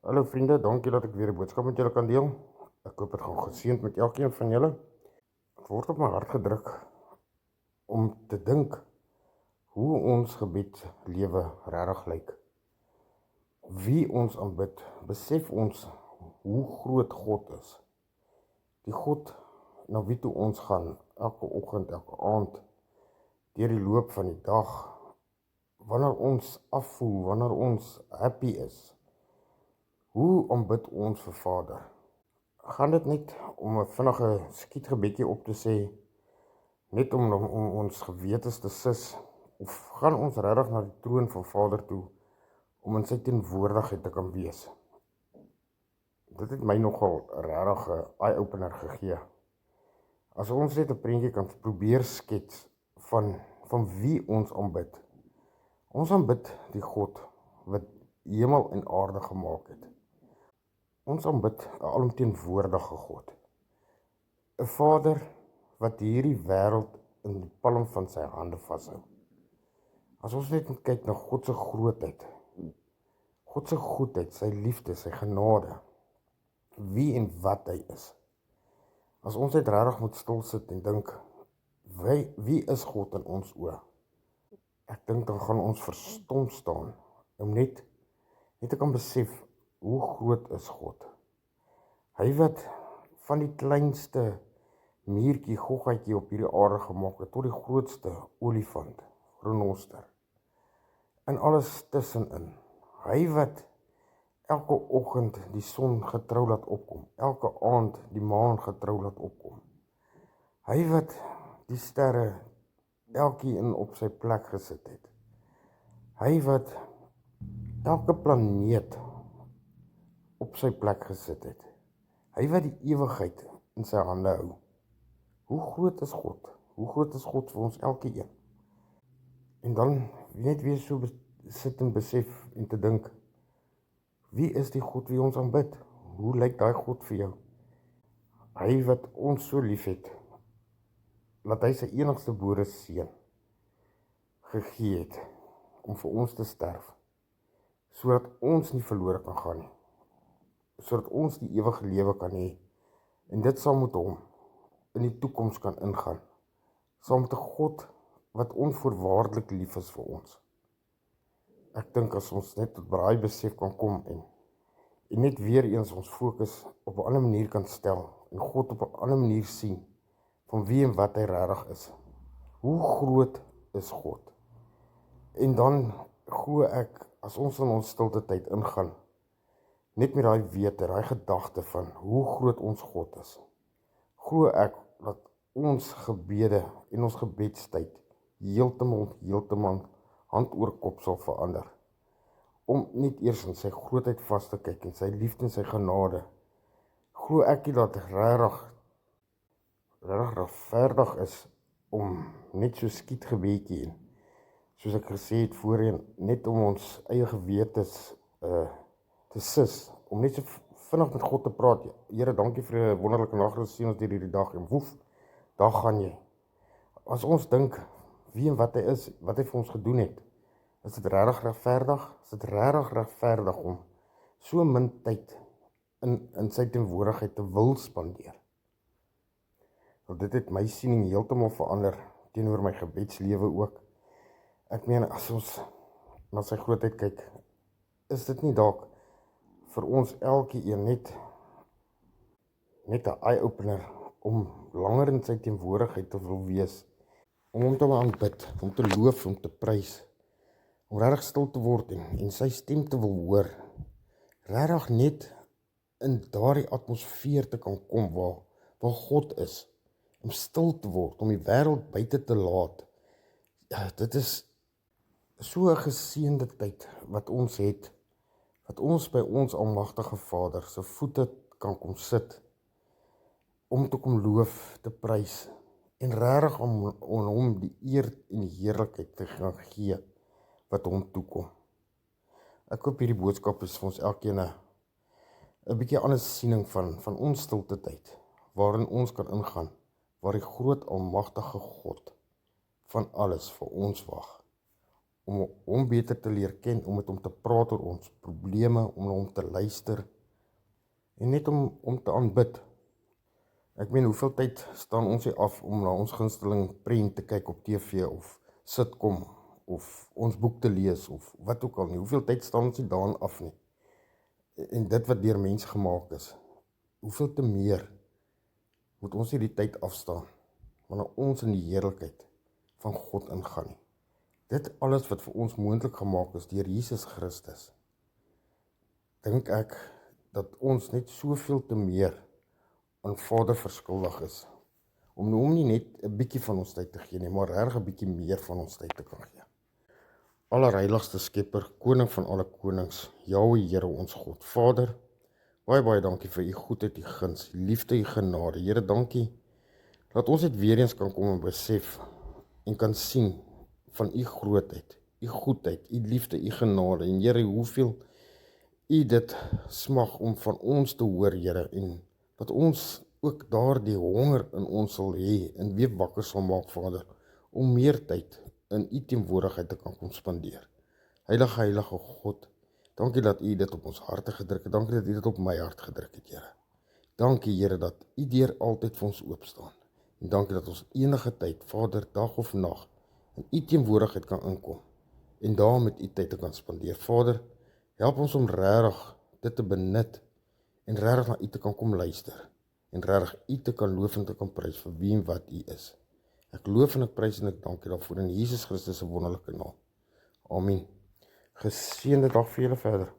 Hallo vriende, dankie dat ek weer 'n boodskap met julle kan deel. Ek hoop dit gaan geseënd met elkeen van julle. Dit word op my hart gedruk om te dink hoe ons gebedslewe regtig lyk. Wie ons aanbid, besef ons hoe groot God is. Die God na wie toe ons gaan elke oggend, elke aand, deur die loop van die dag, wanneer ons afvoel, wanneer ons happy is. Hoe aanbid ons vir Vader? Gaan dit net om 'n vinnige skietgebedjie op te sê, net om ons gewetes te sis, of gaan ons regtig na die troon van Vader toe, om in sy teenwoordigheid te kan wees? Dit het my nogal regtig 'n eye-opener gegee. As ons net 'n prentjie kan probeer skets van wie ons aanbid. Ons aanbid die God wat hemel en aarde gemaak het. Ons aanbid 'n alomteenwoordige God. 'n Vader wat hierdie wêreld in die palm van sy hande vashou. As ons net kyk na God se grootheid, God se goedheid, sy liefde, sy genade, wie en wat hy is. As ons net regtig moet stil sit en dink, wie is God in ons oë? Ek dink dan gaan ons verstom staan om net te kan besef hoe groot is God. Hy wat van die kleinste muurtjie, goggatjie op hierdie aarde gemaak het, tot die grootste olifant, renoster, en alles tussenin. Hy wat elke oggend die son getrou laat opkom, elke aand die maan getrou laat opkom. Hy wat die sterre elkeen op sy plek gesit het. Hy wat elke planeet op sy plek gesit het. Hy wat die ewigheid in sy hande hou. Hoe groot is God? Hoe groot is God vir ons elkeen? En dan net weer so sit en besef en te dink, wie is die God wie ons aanbid? Hoe lyk daai God vir jou? Hy wat ons so lief het, dat hy sy enigste gebore seun gegee het om vir ons te sterf, sodat ons nie verlore kan gaan nie, sodat ons die ewige lewe kan hê, en dit sal met hom in die toekoms kan ingaan, saam met 'n God wat onvoorwaardelik lief is vir ons. Ek dink as ons net tot daai besef kan kom en net weer eens ons fokus op 'n ander manier kan stel, en God op 'n ander manier sien, van wie en wat hy regtig is. Hoe groot is God? En dan glo ek, as ons in ons stilte tyd ingaan, net met daai wete, daai gedagte van hoe groot ons God is, glo ek dat ons gebede en ons gebedstyd heeltemal hand oor kop sal verander, om net eers in sy grootheid vas te kyk en sy liefde en sy genade. Glo ek nie dat regtig regverdig is om net so skietgebedjie, soos ek gesê het voorheen, net om ons eie gewetes te sis, om net so vinnig met God te praat. Here, dankie vir 'n wonderlike nagrus, sien ons deur hierdie dag, en woef, daar gaan jy. As ons dink wie en wat hy is, wat hy vir ons gedoen het, is dit regtig regverdig? Is dit regtig regverdig om so min tyd in sy teenwoordigheid te wil spandeer? Want dit het my siening heeltemal verander teenoor my gebedslewe ook. Ek meen, as ons na sy grootheid kyk, is dit nie dalk vir ons elkeen net 'n eye-opener om langer in sy teenwoordigheid te wil wees, om hom te aanbid, om te loof, om te prys, om regtig stil te word en sy stem te wil hoor, regtig net in daardie atmosfeer te kan kom waar God is, om stil te word, om die wêreld buite te laat. Ja, dit is so 'n geseënde tyd wat ons het, wat ons by ons almagtige Vader se voete kan kom sit, om te kom loof, te prys, en regtig om hom die eer en die heerlikheid te gaan gee wat hom toekom. Ek hoop hierdie boodskap is vir ons elkeen 'n bietjie ander siening van ons stilte tyd, waarin ons kan ingaan, waar die groot almagtige God van alles vir ons wag. om hom beter te leer ken, om met hom te praat oor ons probleme, om na hom te luister, en net om te aanbid. Ek meen, hoeveel tyd staan ons hier af om na ons gunsteling prent te kyk op TV, of sitcom, of ons boek te lees, of wat ook al nie. Hoeveel tyd staan ons nie daarin af nie. En dit wat deur mens gemaak is, hoeveel te meer moet ons nie die tyd afstaan, wanneer ons in die heerlikheid van God ingaan nie. Dit alles wat vir ons moontlik gemaak is deur Jesus Christus, dink ek dat ons net soveel te meer aan Vader verskuldig is, om hom nie net 'n bietjie van ons tyd te gee nie, maar regtig 'n bietjie meer van ons tyd te kan gee. Allerheiligste Skepper, Koning van alle konings, Jahwe Here ons God, Vader, baie dankie vir u goedheid, u guns, u liefde, u genade. Here, dankie dat ons dit weer eens kan kom en besef en kan sien van u grootheid, u goedheid, u liefde, u genade. En Here, hoeveel u dit smag om van ons te hoor, Here, en dat ons ook daardie honger in ons sal hê en weer wakker sal maak, Vader, om meer tyd in u teenwoordigheid te kan kom spandeer. Heilige God, dankie dat u dit op ons harte gedruk het, dankie dat u dit op my hart gedruk het, Here. Dankie, Here, dat u deur altyd vir ons oopstaan. En dankie dat ons enige tyd, Vader, dag of nag, in u teenwoordigheid kan inkom en daar met u tyd te kan spandeer. Vader, help ons om regtig dit te benut en regtig na u te kan kom luister en regtig u te kan loof en te kan prys vir wie en wat u is. Ek loof en ek prys en ek dank u daarvoor in Jesus Christus se wonderlike naam. Amen. Geseënde dag vir julle verder.